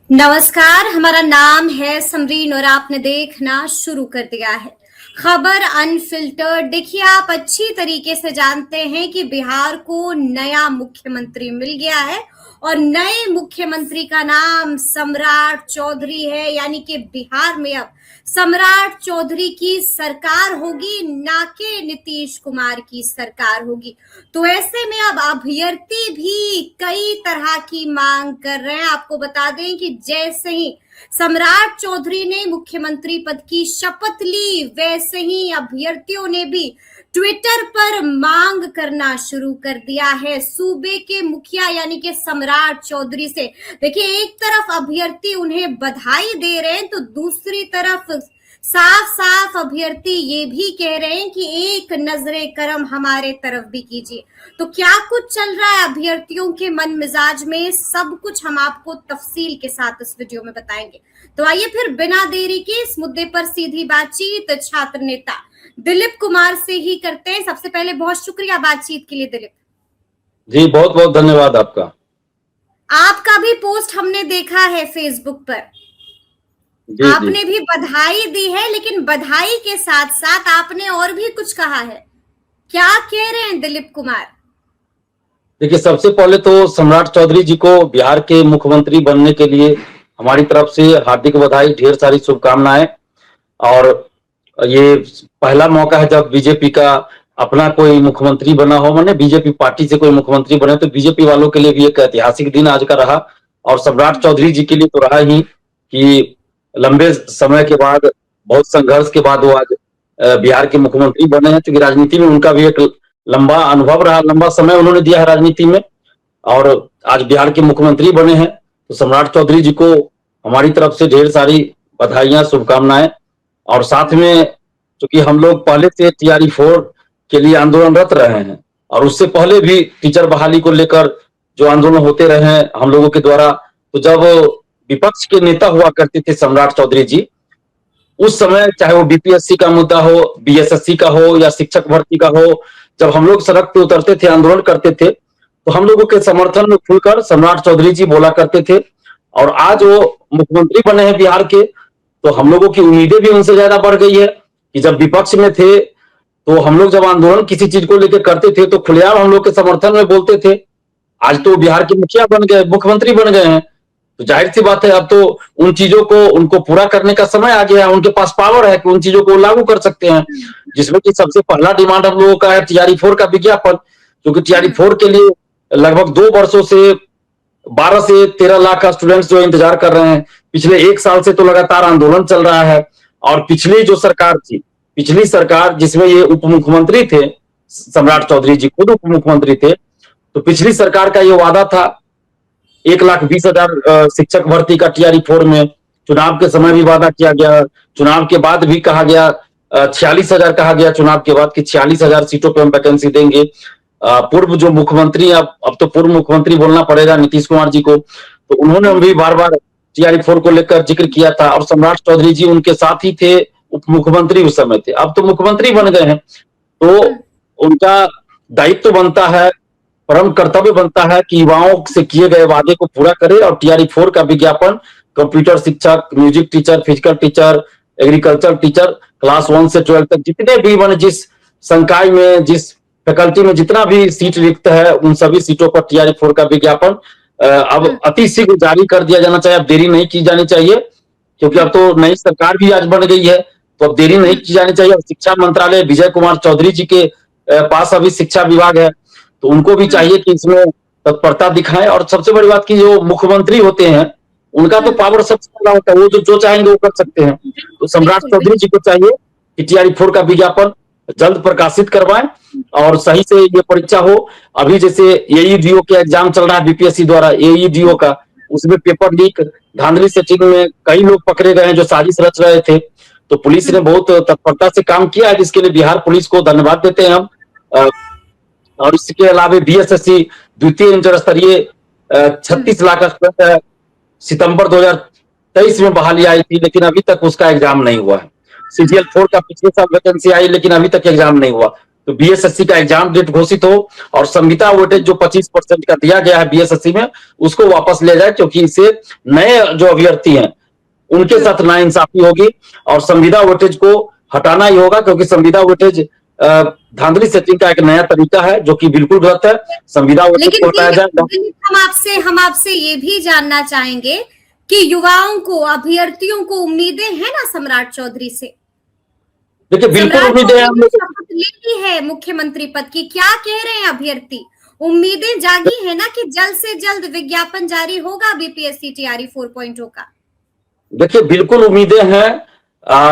नमस्कार, हमारा नाम है समरीन और आपने देखना शुरू कर दिया है खबर अनफिल्टर्ड। देखिए, आप अच्छी तरीके से जानते हैं कि बिहार को नया मुख्यमंत्री मिल गया है और नए मुख्यमंत्री का नाम सम्राट चौधरी है। यानी कि बिहार में अब सम्राट चौधरी की सरकार होगी, ना कि नीतीश कुमार की सरकार होगी। तो ऐसे में अब अभ्यर्थी भी कई तरह की मांग कर रहे हैं। आपको बता दें कि जैसे ही सम्राट चौधरी ने मुख्यमंत्री पद की शपथ ली, वैसे ही अभ्यर्थियों ने भी ट्विटर पर मांग करना शुरू कर दिया है सूबे के मुखिया यानी कि सम्राट चौधरी से। देखिए, एक तरफ अभ्यर्थी उन्हें बधाई दे रहे हैं तो दूसरी तरफ साफ साफ अभ्यर्थी ये भी कह रहे हैं कि एक नजरे करम हमारे तरफ भी कीजिए। तो क्या कुछ चल रहा है अभ्यर्थियों के मन मिजाज में, सब कुछ हम आपको तफसील के साथ इस वीडियो में बताएंगे। तो आइए फिर बिना देरी के इस मुद्दे पर सीधी बातचीत छात्र नेता दिलीप कुमार से ही करते हैं। सबसे पहले बहुत शुक्रिया बातचीत के लिए दिलीप जी। बहुत बहुत धन्यवाद आपका। आपका भी पोस्ट हमने देखा है फेसबुक पर, जी आपने जी। भी बधाई दी है, लेकिन बधाई के साथ साथ आपने और भी कुछ कहा है। क्या कह रहे हैं दिलीप कुमार? देखिए, सबसे पहले तो सम्राट चौधरी जी को बिहार के मुख्यमंत्री बनने के लिए हमारी तरफ से हार्दिक बधाई, ढेर सारी शुभकामनाएं। और ये पहला मौका है जब बीजेपी का अपना कोई मुख्यमंत्री बना हो, माने बीजेपी पार्टी से कोई मुख्यमंत्री बने, तो बीजेपी वालों के लिए भी एक ऐतिहासिक दिन आज का रहा। और सम्राट चौधरी जी के लिए तो रहा ही कि लंबे समय के बाद, बहुत संघर्ष के बाद वो आज बिहार के मुख्यमंत्री बने हैं, क्योंकि राजनीति में उनका भी एक लंबा अनुभव रहा, लंबा समय उन्होंने दिया है राजनीति में, और आज बिहार के मुख्यमंत्री बने हैं। तो सम्राट चौधरी जी को हमारी तरफ से ढेर सारी बधाइयां, शुभकामनाएं। और साथ में चूंकि हम लोग पहले से TRE-4 के लिए आंदोलनरत रहे हैं, और उससे पहले भी टीचर बहाली को लेकर जो आंदोलन होते रहे हैं हम लोगों के द्वारा, तो जब विपक्ष के नेता हुआ करते थे सम्राट चौधरी जी, उस समय चाहे वो BPSC का मुद्दा हो, BSSC का हो या शिक्षक भर्ती का हो, जब हम लोग सड़क पे उतरते थे, आंदोलन करते थे, तो हम लोगों के समर्थन में खुलकर सम्राट चौधरी जी बोला करते थे। और आज वो मुख्यमंत्री बने हैं बिहार के, तो हम लोगों की उम्मीदें भी उनसे ज्यादा बढ़ गई है कि जब विपक्ष में थे तो हम लोग जब आंदोलन किसी चीज को लेकर करते थे तो खुलेआम हम लोग के समर्थन में बोलते थे। आज तो बिहार के मुखिया बन गए, मुख्यमंत्री बन गए हैं, तो जाहिर सी बात है अब तो उन चीजों को उनको पूरा करने का समय आ गया है। उनके पास पावर है कि उन चीजों को लागू कर सकते हैं, जिसमें कि सबसे पहला डिमांड हम लोगों का है TRE-4 का विज्ञापन, क्योंकि TRE-4 के लिए लगभग 2 वर्षों से 12 से 13 लाख का स्टूडेंट्स जो इंतजार कर रहे हैं। पिछले 1 साल से तो लगातार आंदोलन चल रहा है। और पिछली जो सरकार थी, पिछली सरकार जिसमें ये उप मुख्यमंत्री थे, सम्राट चौधरी जी खुद उप मुख्यमंत्री थे, तो पिछली सरकार का ये वादा था 1,20,000 शिक्षक भर्ती का TRE-4 में। चुनाव के समय भी वादा किया गया, चुनाव के बाद भी कहा गया, 46,000 कहा गया चुनाव के बाद कि 46,000 सीटों पे हम वैकेंसी देंगे। पूर्व जो मुख्यमंत्री, अब तो पूर्व मुख्यमंत्री बोलना पड़ेगा नीतीश कुमार जी को, तो उन्होंने भी बार बार TRE-4 को लेकर जिक्र किया था। और सम्राट चौधरी जी उनके साथ ही थे, उप मुख्यमंत्री उस समय थे, अब तो मुख्यमंत्री बन गए हैं। तो उनका दायित्व बनता है, परम कर्तव्य बनता है कि युवाओं से किए गए वादे को पूरा करे। और TRE-4 का विज्ञापन कंप्यूटर शिक्षक, music teacher, physical teacher, agriculture teacher, class 1 से 12 तक जितने भी मान, जिस संकाय में, जिस फैकल्टी में जितना भी सीट रिक्त है, उन सभी सीटों पर TRE-4 का विज्ञापन अब अति शीघ्र जारी कर दिया जाना चाहिए। अब देरी नहीं की जानी चाहिए, क्योंकि अब तो नई सरकार भी आज बन गई है, तो अब देरी नहीं की जानी चाहिए। शिक्षा मंत्रालय विजय कुमार चौधरी जी के पास अभी शिक्षा विभाग है, तो उनको भी चाहिए कि इसमें तत्परता दिखाएं। और सबसे बड़ी बात की जो मुख्यमंत्री होते हैं उनका तो पावर सबसे ज्यादा होता है, वो जो चाहेंगे वो कर सकते हैं। तो सम्राट चौधरी जी को चाहिए कि TRE-4 का विज्ञापन जल्द प्रकाशित करवाएं और सही से ये परीक्षा हो। अभी जैसे AEDO के एग्जाम चल रहा है BPSC द्वारा, AEDO का, उसमें पेपर लीक, धांधली सेटिंग में कई लोग पकड़े गए हैं जो साजिश रच रहे थे। तो पुलिस ने बहुत तत्परता से काम किया है, जिसके लिए बिहार पुलिस को धन्यवाद देते हैं हम। और इसके अलावा BSSC द्वितीय इंटर स्तरीय 36 लाख स्टूडेंट सितंबर 2023 में बहाली आई थी, लेकिन अभी तक उसका एग्जाम नहीं हुआ है। CGL-4 का पिछले साल वैकेंसी आई, लेकिन अभी तक एग्जाम नहीं हुआ। तो बीएसएससी का एग्जाम डेट घोषित हो और संविदा वेटेज जो 25% का दिया गया है बीएसएससी में उसको वापस ले जाए, क्योंकि इससे नए जो अभ्यर्थी हैं उनके साथ नाइंसाफी होगी और संविदा वेटेज को हटाना ही होगा, क्योंकि संविदा वेटेज धांधली सेटिंग का एक नया तरीका है जो कि बिल्कुल गलत है। संविदा वेटेज को हटाया जाए। हम आपसे ये भी जानना चाहेंगे कि युवाओं को, अभ्यर्थियों को उम्मीदें हैं ना सम्राट चौधरी से? देखिए बिल्कुल उम्मीदें हैं। शपथ ले ली है मुख्यमंत्री पद की, क्या कह रहे हैं अभ्यर्थी? उम्मीदें जागी है ना कि जल्द से जल्द विज्ञापन जारी होगा बीपीएससी टीआरई 4.0 का? देखिए बिल्कुल उम्मीदें हैं।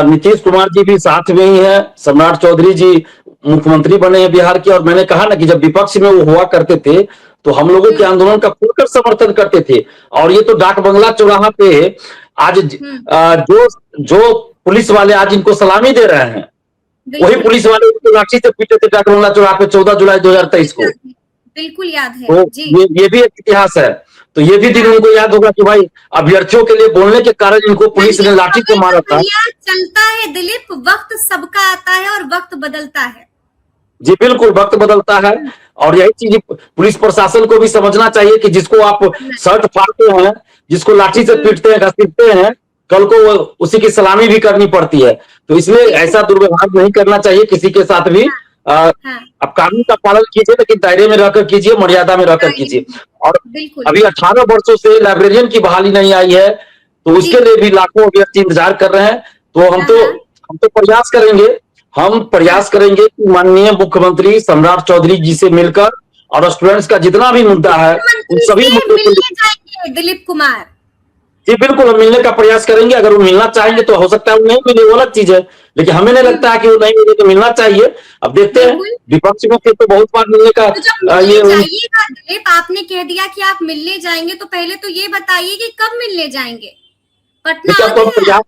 नीतीश कुमार जी भी साथ में ही है, सम्राट चौधरी जी मुख्यमंत्री बने हैं बिहार के, और मैंने कहा ना कि जब विपक्ष में वो हुआ करते थे तो हम लोगों के आंदोलन का खुलकर समर्थन करते थे। और ये तो डाक बंगला चौराहा पे आज जो पुलिस वाले आज इनको सलामी दे रहे हैं, वही पुलिस वाले उनको लाठी से पीटे थे डाक बंगला चौराहा पे 14 जुलाई 2023 को। बिल्कुल याद है तो जी। ये भी एक इतिहास है। तो ये भी दिन उनको याद होगा कि भाई अभ्यर्थियों के लिए बोलने के कारण इनको पुलिस ने लाठी से मारा था। चलता है दिलीप, वक्त सबका आता है और वक्त बदलता है। जी बिल्कुल, वक्त बदलता है और यही चीज पुलिस प्रशासन को भी समझना चाहिए कि जिसको आप शर्ट फाड़ते हैं, जिसको लाठी से पीटते हैं, घसीटते हैं, कल को उसी की सलामी भी करनी पड़ती है। तो इसलिए ऐसा दुर्व्यवहार नहीं करना चाहिए किसी के साथ भी। आप कानून का पालन कीजिए, लेकिन दायरे में रहकर कीजिए, मर्यादा में रहकर कीजिए। और अभी 18 वर्षों से लाइब्रेरियन की बहाली नहीं आई है, तो उसके लिए भी लाखों अभ्यर्थी इंतजार कर रहे हैं। तो हम तो प्रयास करेंगे कि माननीय मुख्यमंत्री सम्राट चौधरी जी से मिलकर और स्टूडेंट्स का जितना भी मुद्दा है उन सभी मुद्दों को दिलीप कुमार जी बिल्कुल हम मिलने का प्रयास करेंगे। अगर वो मिलना चाहेंगे तो हो सकता है वो नहीं मिले, वो अलग चीज है, लेकिन हमें नहीं लगता है कि वो नहीं मिले तो मिलना चाहिए। अब देखते हैं, विपक्ष में तो बहुत बार मिलने का ये दिलीप, आपने कह दिया कि आप मिलने जाएंगे, तो पहले तो ये बताइए कि कब मिलने जाएंगे? पटना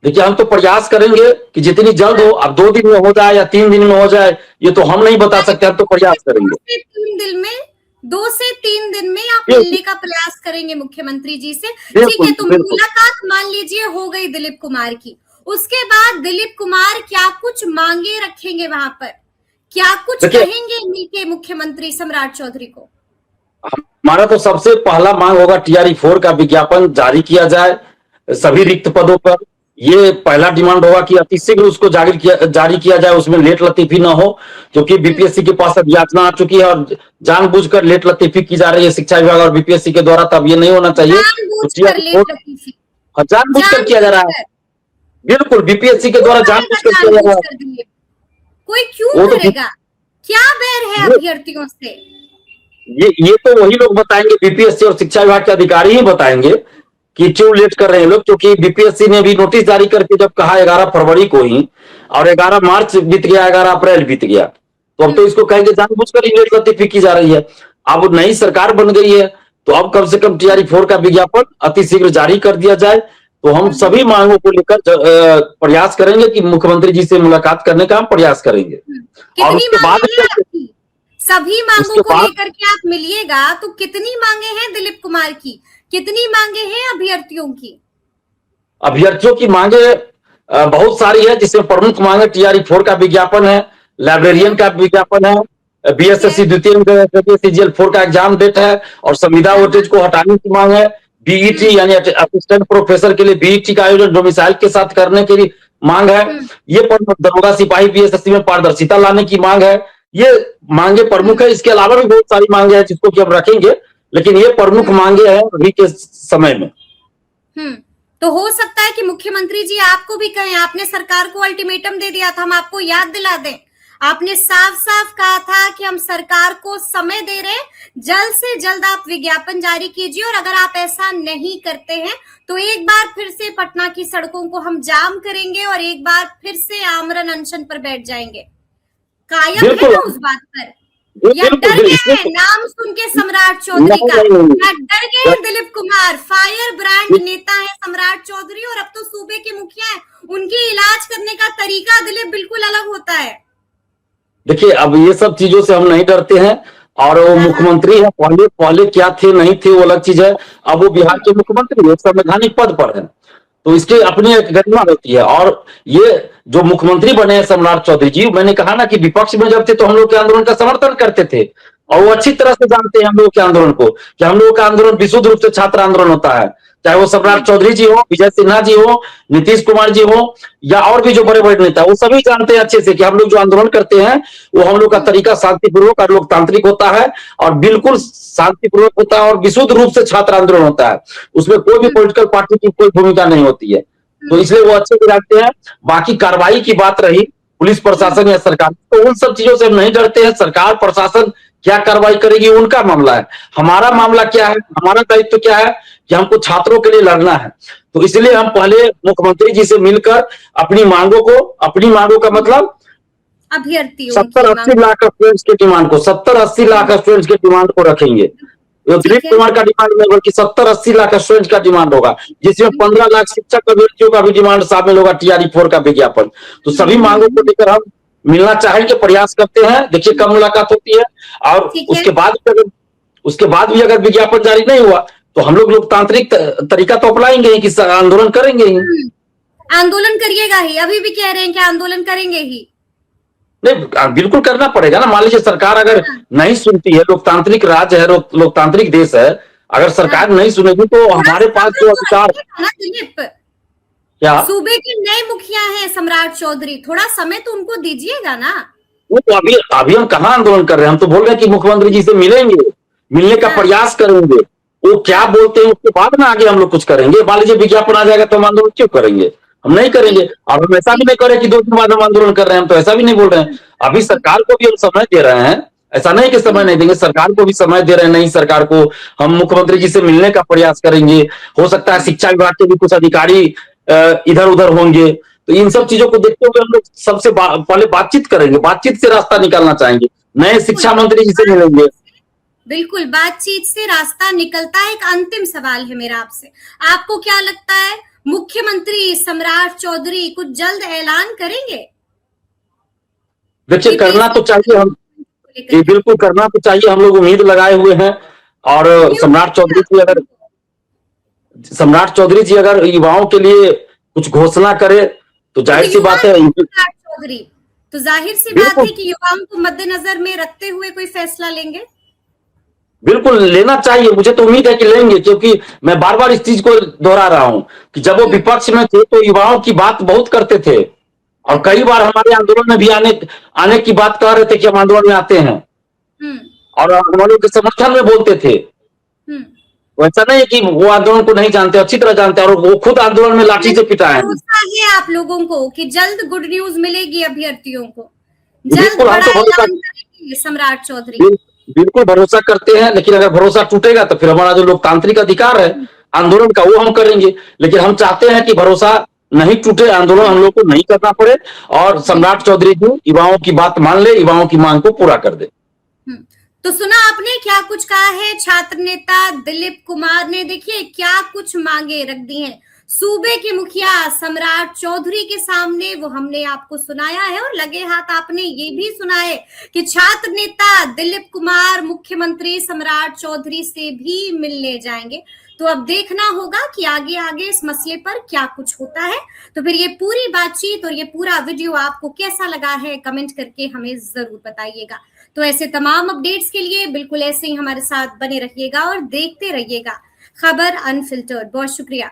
देखिए हम तो प्रयास करेंगे कि जितनी जल्द हो, अब 2 दिन में हो जाए या 3 दिन में हो जाए ये तो हम नहीं बता सकते, हम तो प्रयास करेंगे। 2 से 3 दिन में आप मिलने का प्रयास करेंगे मुख्यमंत्री जी से। ठीक है, तो मुलाकात मान लीजिए हो गई दिलीप कुमार की, उसके बाद दिलीप कुमार क्या कुछ मांगे रखेंगे वहां पर? क्या कुछ कहेंगे मिलके मुख्यमंत्री सम्राट चौधरी को? हमारा तो सबसे पहला मांग होगा टीआरई 4 का विज्ञापन जारी किया जाए सभी रिक्त पदों पर। ये पहला डिमांड होगा कि अतिशीघ्र उसको जारी किया जाए, उसमें लेट लतीफी ना हो, क्योंकि बीपीएससी के पास अब याचना आ चुकी है और जानबूझकर लेट लतीफी की जा रही है शिक्षा विभाग और बीपीएससी के द्वारा। तब ये नहीं होना चाहिए, जानबूझकर किया जा रहा है। बिल्कुल बीपीएससी के द्वारा जानबूझकर किया जा रहा है। कोई क्यों करेगा? क्या बैर है अभ्यर्थियों से? ये तो वही लोग बताएंगे, बीपीएससी और शिक्षा विभाग के अधिकारी ही बताएंगे कि क्यों लेट कर रहे हैं लोग। क्योंकि बीपीएससी ने भी नोटिस जारी करके जब कहा 11 फरवरी को ही, और 11 मार्च बीत गया, 11 अप्रैल बीत गया, तो अब तो इसको कहेंगे जानबूझकर ही लेट लतीफी की जा रही है। अब नई सरकार बन गई है तो अब कम से कम टीआरई 4 का विज्ञापन अतिशीघ्र जारी कर दिया जाए। तो हम सभी मांगों को लेकर प्रयास करेंगे कि मुख्यमंत्री जी से मुलाकात करने का हम प्रयास करेंगे। और उसके बाद सभी मांगों को लेकर के आप मिलिएगा, तो कितनी मांगे हैं दिलीप कुमार की, कितनी मांगे हैं अभ्यर्थियों की? अभ्यर्थियों की मांगे बहुत सारी है, जिसमें प्रमुख मांगे टीआरई 4 का विज्ञापन है, लाइब्रेरियन का विज्ञापन है, बीएसएससी द्वितीय सीजीएल 4 का एग्जाम डेट है, और संविदा वेटेज को हटाने की मांग है। बीईटी यानी असिस्टेंट प्रोफेसर के लिए बीईटी का आयोजन डोमिसाइल के साथ करने की मांग है। ये दरोगा सिपाही बीएसएससी में पारदर्शिता लाने की मांग है। ये मांगे प्रमुख है। इसके अलावा भी बहुत सारी मांगे हैं जिसको कि हम रखेंगे, लेकिन ये प्रमुख मांगे हैं अभी के समय में। तो हो सकता है कि मुख्यमंत्री जी आपको भी कहें, आपने सरकार को अल्टीमेटम दे दिया था, हम आपको याद दिला दें, आपने साफ साफ कहा था कि हम सरकार को समय दे रहे हैं, जल्द से जल्द आप विज्ञापन जारी कीजिए, और अगर आप ऐसा नहीं करते हैं तो एक बार फिर से पटना की सड़कों को हम जाम करेंगे और एक बार फिर से आमरण अनशन पर बैठ जाएंगे। कायम है ना उस बात पर? या डर गए हैं नाम सुन के सम्राट चौधरी का? या डर गए हैं दिलीप कुमार? फायर ब्रांड नेता है सम्राट चौधरी, और अब तो सूबे के मुखिया हैं, उनके इलाज करने का तरीका दिलीप बिल्कुल अलग होता है। देखिए अब ये सब चीजों से हम नहीं डरते हैं, और वो मुख्यमंत्री है, पहले क्या थे नहीं थे वो अलग चीज है। अब वो बिहार के मुख्यमंत्री है, संवैधानिक पद पर है, तो इसकी अपनी एक गरिमा होती है। और ये जो मुख्यमंत्री बने हैं सम्राट चौधरी जी, मैंने कहा ना कि विपक्ष में जब थे तो हम लोग के आंदोलन का समर्थन करते थे, और वो अच्छी तरह से जानते हैं हम लोग के आंदोलन को, कि हम लोग का आंदोलन विशुद्ध रूप से छात्र आंदोलन होता है। चाहे वो सम्राट चौधरी जी हो, विजय सिन्हा जी हो, नीतीश कुमार जी हो, या और भी जो बड़े बड़े नेता, वो सभी जानते हैं अच्छे से कि हम लोग जो आंदोलन करते हैं वो हम लोग का तरीका शांतिपूर्वक और लोकतांत्रिक होता है, और बिल्कुल शांतिपूर्वक होता है, और विशुद्ध रूप से छात्र आंदोलन होता है। उसमें कोई भी पॉलिटिकल पार्टी की कोई भूमिका नहीं होती है, तो इसलिए वो अच्छे से जानते हैं। बाकी कार्रवाई की बात रही पुलिस प्रशासन या सरकार, तो उन सब चीजों से हम नहीं डरते हैं। सरकार प्रशासन क्या कार्रवाई करेगी उनका मामला है, हमारा मामला क्या है, हमारा दायित्व क्या है कि हमको छात्रों के लिए लड़ना है। तो इसलिए हम पहले मुख्यमंत्री जी से मिलकर अपनी मांगों का मतलब अभ्यर्थियों 70-80 लाख स्टूडेंट्स के डिमांड को, 70-80 लाख स्टूडेंट्स के डिमांड को रखेंगे। तो दिलीप कुमार का डिमांड नहीं बल्कि 70-80 लाख स्टूडेंट्स का डिमांड होगा, जिसमें 15 लाख शिक्षक अभ्यर्थियों का भी डिमांड शामिल होगा, TRE 4 का विज्ञापन। तो सभी मांगों को लेकर हम मिलना चाहेंगे, प्रयास करते हैं। देखिए कब मुलाकात होती है, और उसके बाद भी अगर विज्ञापन जारी नहीं हुआ तो हम लोग लोकतांत्रिक तरीका तो अपनाएंगे ही, कि आंदोलन करेंगे ही। आंदोलन करिएगा ही, अभी भी कह रहे हैं कि आंदोलन करेंगे ही। नहीं, बिल्कुल करना पड़ेगा ना। मान लीजिए सरकार अगर नहीं सुनती है, लोकतांत्रिक राज्य है, लोकतांत्रिक देश है, अगर सरकार नहीं सुनेगी तो हमारे पास जो अधिकार दिलीप, क्या सूबे के नए मुखिया हैं सम्राट चौधरी, थोड़ा समय तो उनको दीजिएगा ना। वो तो अभी हम कहाँ आंदोलन कर रहे हैं, हम तो बोल रहे हैं कि मुख्यमंत्री जी से मिलेंगे, मिलने का प्रयास करेंगे, वो क्या बोलते हैं उसके बाद ना आगे हम लोग कुछ करेंगे। मान लीजिए विज्ञापन आ जाएगा तो हम आंदोलन क्यों करेंगे, हम नहीं करेंगे। और हम ऐसा भी नहीं करें कि 2 दिन बाद हम आंदोलन कर रहे हैं, हम तो ऐसा भी नहीं बोल रहे हैं। अभी सरकार को भी हम समय दे रहे हैं, ऐसा नहीं कि समय नहीं देंगे, सरकार को भी समय दे रहे हैं। नई सरकार को हम मुख्यमंत्री जी से मिलने का प्रयास करेंगे। हो सकता है शिक्षा विभाग के भी कुछ अधिकारी इधर उधर होंगे, तो इन सब चीजों को देखते हुए हम लोग सबसे पहले बातचीत करेंगे, बातचीत से रास्ता निकालना चाहेंगे। नए शिक्षा मंत्री जी से मिलेंगे, बिल्कुल बातचीत से रास्ता निकलता है। एक अंतिम सवाल है मेरा आपसे, आपको क्या लगता है मुख्यमंत्री सम्राट चौधरी कुछ जल्द ऐलान करेंगे? देखिए करना तो चाहिए, हम बिल्कुल करना तो चाहिए, हम लोग उम्मीद लगाए हुए हैं। और सम्राट चौधरी जी अगर युवाओं के लिए कुछ घोषणा करे तो जाहिर सी बात है, चौधरी तो जाहिर सी बात है कि युवाओं को मद्देनजर में रखते हुए कोई फैसला लेंगे। बिल्कुल लेना चाहिए, मुझे तो उम्मीद है कि लेंगे, क्योंकि मैं बार बार इस चीज को दोहरा रहा हूं कि जब वो विपक्ष में थे तो युवाओं की बात बहुत करते थे, और कई बार हमारे आंदोलन में भी आने की बात कह रहे थे कि हम आंदोलन में आते हैं, और हम लोग के समर्थन में बोलते थे। वैसा नहीं है कि वो आंदोलन को नहीं जानते, अच्छी तरह जानते हैं, और वो खुद आंदोलन में लाठी से पिटा है। भरोसा है आप लोगों को कि जल्द गुड न्यूज मिलेगी अभ्यर्थियों को, जल्द बड़ा ऐलान करेंगे सम्राट चौधरी। बिल्कुल भरोसा करते हैं, लेकिन अगर भरोसा टूटेगा तो फिर हमारा जो लोकतांत्रिक अधिकार है आंदोलन का, वो हम करेंगे। लेकिन हम चाहते हैं कि भरोसा नहीं टूटे, आंदोलन हम लोग को नहीं करना पड़े, और सम्राट चौधरी जी युवाओं की बात मान ले, युवाओं की मांग को पूरा कर दे। तो सुना आपने क्या कुछ कहा है छात्र नेता दिलीप कुमार ने। देखिए क्या कुछ मांगे रख दी हैं सूबे के मुखिया सम्राट चौधरी के सामने, वो हमने आपको सुनाया है। और लगे हाथ आपने ये भी सुना है कि छात्र नेता दिलीप कुमार मुख्यमंत्री सम्राट चौधरी से भी मिलने जाएंगे। तो अब देखना होगा कि आगे आगे इस मसले पर क्या कुछ होता है। तो फिर ये पूरी बातचीत और ये पूरा वीडियो आपको कैसा लगा है, कमेंट करके हमें जरूर बताइएगा। तो ऐसे तमाम अपडेट्स के लिए बिल्कुल ऐसे ही हमारे साथ बने रहिएगा और देखते रहिएगा खबर अनफिल्टर्ड। बहुत शुक्रिया।